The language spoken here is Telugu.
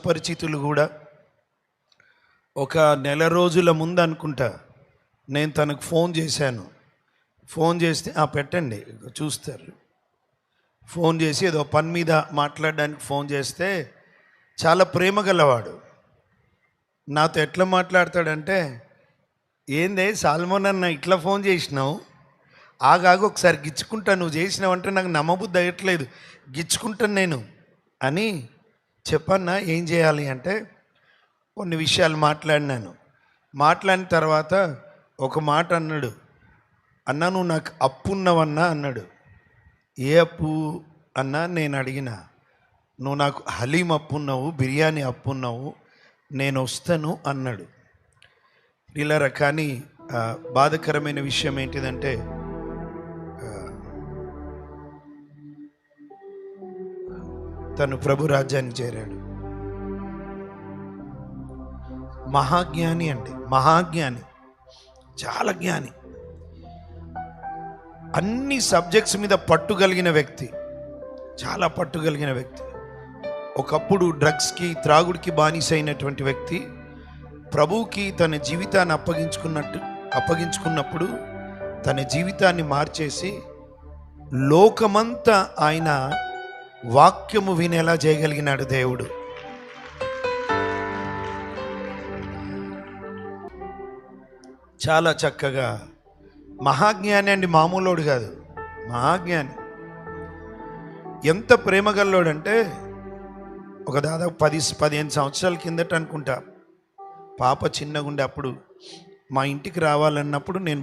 సుపరిచితులు కూడా ఒక నెల రోజుల ముందు అనుకుంటా నేను తనకు ఫోన్ చేశాను. ఫోన్ చేస్తే పెట్టండి చూస్తారు. ఫోన్ చేసి ఏదో పని మీద మాట్లాడడానికి ఫోన్ చేస్తే చాలా ప్రేమ గలవాడు. నాతో ఎట్లా మాట్లాడతాడంటే, ఏందే సాల్మోన్ అన్న ఇట్లా ఫోన్ చేసినావు, ఆగాగు ఒకసారి గిచ్చుకుంటా, నువ్వు చేసినావు అంటే నాకు నమ్మబుద్ధి అయ్యట్లేదు, గిచ్చుకుంటాను నేను అని చెప్పన్నా. ఏం చేయాలి అంటే కొన్ని విషయాలు మాట్లాడిన తర్వాత ఒక మాట అన్నాడు. అన్నా నువ్వు నాకు అప్పు ఉన్నావన్నా అన్నాడు. ఏ అప్పు అన్నా నేను అడిగిన. నువ్వు నాకు హలీం అప్పు ఉన్నావు, బిర్యానీ అప్పు ఉన్నావు, నేను వస్తాను అన్నాడు. ఇలా కానీ బాధకరమైన విషయం ఏంటిదంటే, తను ప్రభు రాజ్యానికి చేరాడు. మహాజ్ఞాని అండి, మహాజ్ఞాని, చాలా జ్ఞాని, అన్ని సబ్జెక్ట్స్ మీద పట్టుగలిగిన వ్యక్తి, చాలా పట్టుగలిగిన వ్యక్తి. ఒకప్పుడు డ్రగ్స్కి, త్రాగుడికి బానిస అయినటువంటి వ్యక్తి ప్రభువుకి తన జీవితాన్ని అప్పగించుకున్నప్పుడు తన జీవితాన్ని మార్చేసి లోకమంతా ఆయన వాక్యము వినేలా చేయగలిగినాడు దేవుడు. చాలా చక్కగా మహాజ్ఞాని అండి, మామూలోడు కాదు, మహాజ్ఞాని. ఎంత ప్రేమగల్లోడంటే ఒక దాదాపు 10-15 సంవత్సరాల కిందట అనుకుంటా, పాప చిన్నగుండే అప్పుడు మా ఇంటికి రావాలన్నప్పుడు నేను